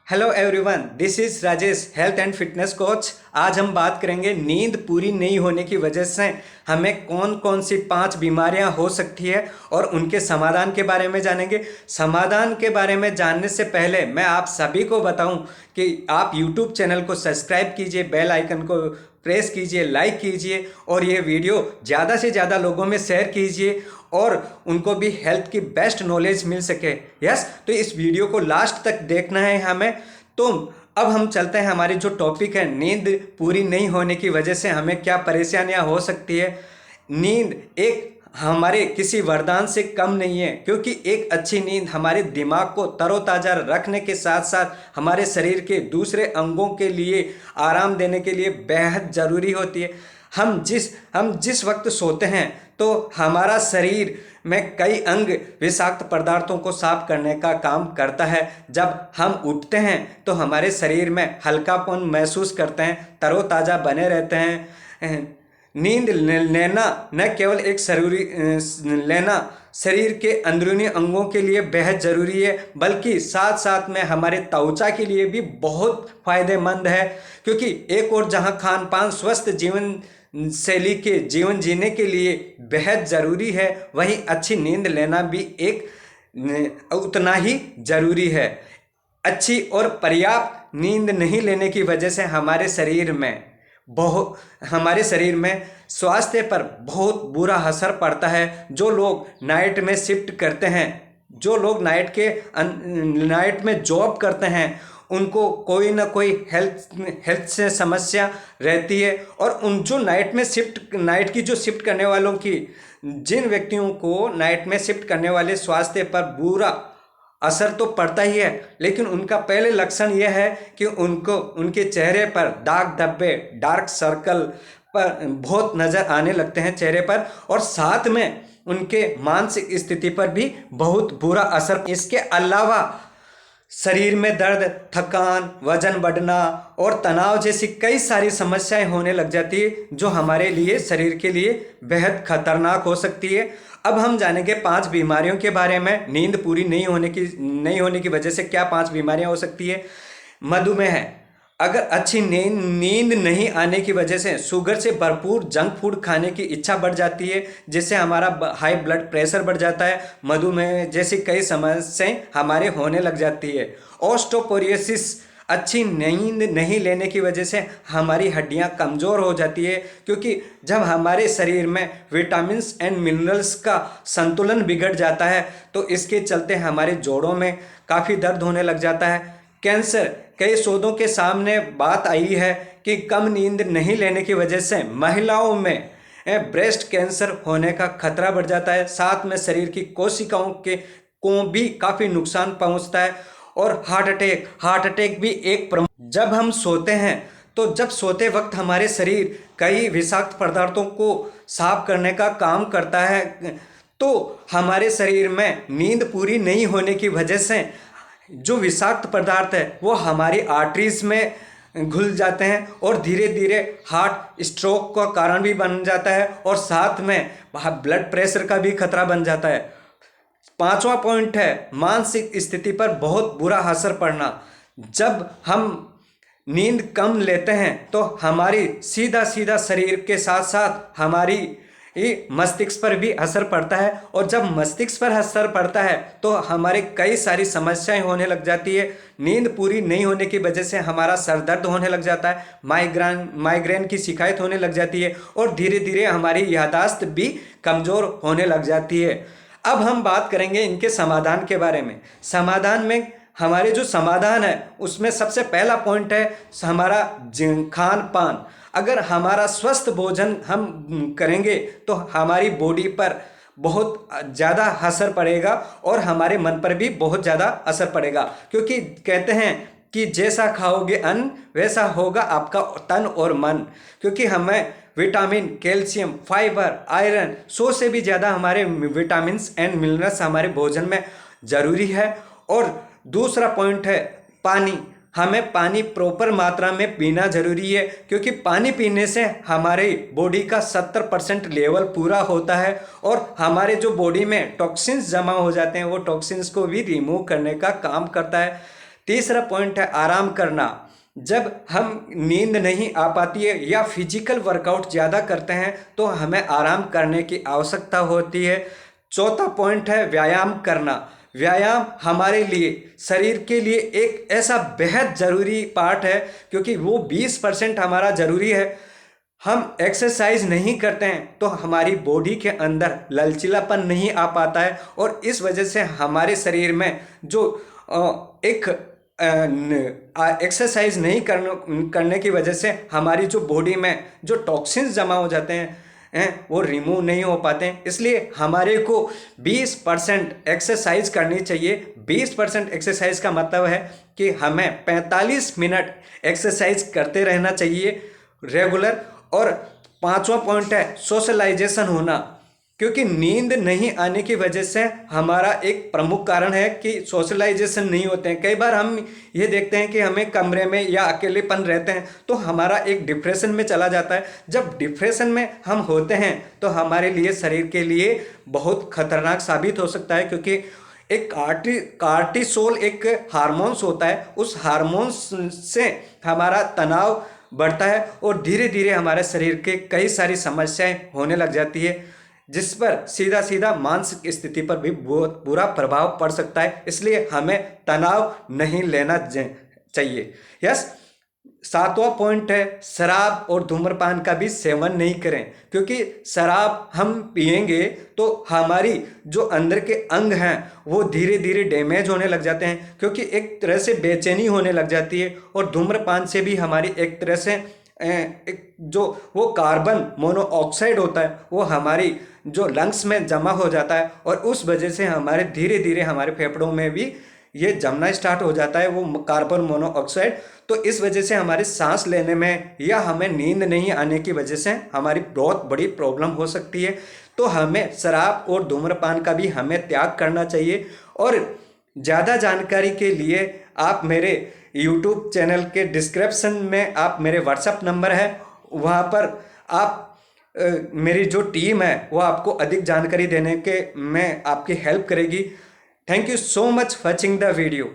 Hello everyone, this is Rajesh, health and fitness coach. आज हम बात करेंगे नींद पूरी नहीं होने की वजह से हमें कौन कौन सी 5 बीमारियां हो सकती है और उनके समाधान के बारे में जानेंगे। समाधान के बारे में जानने से पहले मैं आप सभी को बताऊं कि आप यूट्यूब चैनल को सब्सक्राइब कीजिए, बेल आइकन को प्रेस कीजिए, लाइक कीजिए और ये वीडियो ज़्यादा से ज़्यादा लोगों में शेयर कीजिए और उनको भी हेल्थ की बेस्ट नॉलेज मिल सके। यस, तो इस वीडियो को लास्ट तक देखना है हमें। तो अब हम चलते हैं, हमारी जो टॉपिक है, नींद पूरी नहीं होने की वजह से हमें क्या परेशानियां हो सकती है। नींद एक हमारे किसी वरदान से कम नहीं है, क्योंकि एक अच्छी नींद हमारे दिमाग को तरोताज़ा रखने के साथ साथ हमारे शरीर के दूसरे अंगों के लिए आराम देने के लिए बेहद ज़रूरी होती है। हम जिस वक्त सोते हैं तो हमारा शरीर में कई अंग विषाक्त पदार्थों को साफ करने का काम करता है। जब हम उठते हैं तो हमारे शरीर में हल्कापन महसूस करते हैं, तरोताज़ा बने रहते हैं। नींद लेना न केवल एक लेना शरीर के अंदरूनी अंगों के लिए बेहद ज़रूरी है, बल्कि साथ साथ में हमारे त्वचा के लिए भी बहुत फायदेमंद है। क्योंकि एक और जहां खान पान स्वस्थ जीवन शैली के जीवन जीने के लिए बेहद ज़रूरी है, वहीं अच्छी नींद लेना भी उतना ही ज़रूरी है। अच्छी और पर्याप्त नींद नहीं लेने की वजह से हमारे शरीर में स्वास्थ्य पर बहुत बुरा असर पड़ता है। जो लोग नाइट में शिफ्ट करते हैं, जो लोग नाइट में जॉब करते हैं, उनको कोई ना कोई हेल्थ से समस्या रहती है। और उन जो नाइट की जो शिफ्ट करने वालों की, जिन व्यक्तियों को नाइट में शिफ्ट करने वाले स्वास्थ्य पर बुरा असर तो पड़ता ही है, लेकिन उनका पहले लक्षण यह है कि उनके चेहरे पर दाग धब्बे, डार्क सर्कल पर बहुत नज़र आने लगते हैं चेहरे पर, और साथ में उनके मानसिक स्थिति पर भी बहुत बुरा असर। इसके अलावा शरीर में दर्द, थकान, वजन बढ़ना और तनाव जैसी कई सारी समस्याएं होने लग जाती है, जो हमारे लिए, शरीर के लिए बेहद खतरनाक हो सकती है। अब हम जानेंगे 5 बीमारियों के बारे में। नींद पूरी नहीं होने की वजह से क्या 5 बीमारियां हो सकती है। मधुमेह है। अगर अच्छी नींद नहीं आने की वजह से शुगर से भरपूर जंक फूड खाने की इच्छा बढ़ जाती है, जिससे हमारा हाई ब्लड प्रेशर बढ़ जाता है। मधुमेह जैसी कई समस्याएं हमारे होने लग जाती है। ऑस्टियोपोरोसिस, अच्छी नींद नहीं लेने की वजह से हमारी हड्डियां कमज़ोर हो जाती है, क्योंकि जब हमारे शरीर में विटामिन्स एंड मिनरल्स का संतुलन बिगड़ जाता है तो इसके चलते हमारे जोड़ों में काफ़ी दर्द होने लग जाता है। कैंसर, कई शोधों के सामने बात आई है कि कम नींद नहीं लेने की वजह से महिलाओं में ब्रेस्ट कैंसर होने का खतरा बढ़ जाता है। साथ में शरीर की कोशिकाओं को भी काफ़ी नुकसान पहुंचता है। और हार्ट अटैक भी एक प्रमुख। जब हम सोते हैं तो जब सोते वक्त हमारे शरीर कई विषाक्त पदार्थों को साफ करने का काम करता है, तो हमारे शरीर में नींद पूरी नहीं होने की वजह से जो विषाक्त पदार्थ है वो हमारी आर्टरीज में घुल जाते हैं और धीरे धीरे हार्ट स्ट्रोक का कारण भी बन जाता है, और साथ में ब्लड प्रेशर का भी खतरा बन जाता है। 5वां पॉइंट है मानसिक स्थिति पर बहुत बुरा असर पड़ना। जब हम नींद कम लेते हैं तो हमारी सीधा शरीर के साथ साथ हमारी मस्तिष्क पर भी असर पड़ता है, और जब मस्तिष्क पर असर पड़ता है तो हमारे कई सारी समस्याएं होने लग जाती है। नींद पूरी नहीं होने की वजह से हमारा सर दर्द होने लग जाता है, माइग्रेन की शिकायत होने लग जाती है, और धीरे धीरे हमारी याददाश्त भी कमज़ोर होने लग जाती है। अब हम बात करेंगे इनके समाधान के बारे में। समाधान में हमारे जो समाधान है उसमें सबसे पहला पॉइंट है हमारा खान पान। अगर हमारा स्वस्थ भोजन हम करेंगे तो हमारी बॉडी पर बहुत ज़्यादा असर पड़ेगा और हमारे मन पर भी बहुत ज़्यादा असर पड़ेगा, क्योंकि कहते हैं कि जैसा खाओगे अन्न वैसा होगा आपका तन और मन। क्योंकि हमें विटामिन, कैल्शियम, फाइबर, आयरन, 100 से भी ज़्यादा हमारे विटामिन्स एंड मिनरल्स हमारे भोजन में ज़रूरी है। और दूसरा पॉइंट है पानी। हमें पानी प्रॉपर मात्रा में पीना जरूरी है, क्योंकि पानी पीने से हमारी बॉडी का 70% लेवल पूरा होता है, और हमारे जो बॉडी में टॉक्सिन्स जमा हो जाते हैं वो टॉक्सिन्स को भी रिमूव करने का काम करता है। तीसरा पॉइंट है आराम करना। जब हम नींद नहीं आ पाती है या फिजिकल वर्कआउट ज़्यादा करते हैं तो हमें आराम करने की आवश्यकता होती है। चौथा पॉइंट है व्यायाम करना। व्यायाम हमारे लिए, शरीर के लिए एक ऐसा बेहद ज़रूरी पार्ट है, क्योंकि वो 20% हमारा ज़रूरी है। हम एक्सरसाइज नहीं करते हैं तो हमारी बॉडी के अंदर लचीलापन नहीं आ पाता है, और इस वजह से हमारे शरीर में जो एक एक्सरसाइज नहीं करने की वजह से हमारी जो बॉडी में जो टॉक्सिन्स जमा हो जाते हैं वो रिमूव नहीं हो पाते हैं। इसलिए हमारे को 20% एक्सरसाइज करनी चाहिए। 20% एक्सरसाइज का मतलब है कि हमें 45 मिनट एक्सरसाइज करते रहना चाहिए रेगुलर। और पांचवा पॉइंट है सोशलाइजेशन होना, क्योंकि नींद नहीं आने की वजह से हमारा एक प्रमुख कारण है कि सोशलाइजेशन नहीं होते हैं। कई बार हम ये देखते हैं कि हमें कमरे में या अकेलेपन रहते हैं तो हमारा एक डिप्रेशन में चला जाता है। जब डिप्रेशन में हम होते हैं तो हमारे लिए, शरीर के लिए बहुत खतरनाक साबित हो सकता है, क्योंकि एक कार्टिसोल एक हार्मोन्स होता है, उस हार्मोन्स से हमारा तनाव बढ़ता है और धीरे धीरे हमारे शरीर के कई सारी समस्याएं होने लग जाती है, जिस पर सीधा सीधा मानसिक स्थिति पर भी बहुत बुरा प्रभाव पड़ सकता है। इसलिए हमें तनाव नहीं लेना चाहिए। यस, सातवां पॉइंट है शराब और धूम्रपान का भी सेवन नहीं करें, क्योंकि शराब हम पिएंगे तो हमारी जो अंदर के अंग हैं वो धीरे धीरे डैमेज होने लग जाते हैं, क्योंकि एक तरह से बेचैनी होने लग जाती है। और धूम्रपान से भी हमारी एक तरह से जो वो कार्बन मोनोऑक्साइड होता है वो हमारी जो लंग्स में जमा हो जाता है, और उस वजह से हमारे धीरे धीरे हमारे फेफड़ों में भी ये जमना स्टार्ट हो जाता है वो कार्बन मोनोऑक्साइड। तो इस वजह से हमारे सांस लेने में या हमें नींद नहीं आने की वजह से हमारी बहुत बड़ी प्रॉब्लम हो सकती है। तो हमें शराब और धूम्रपान का भी हमें त्याग करना चाहिए। और ज़्यादा जानकारी के लिए आप मेरे YouTube चैनल के डिस्क्रिप्शन में आप मेरे व्हाट्सएप नंबर है, वहाँ पर आप मेरी जो टीम है वो आपको अधिक जानकारी देने के में आपकी हेल्प करेगी। Thank you so much for watching the video.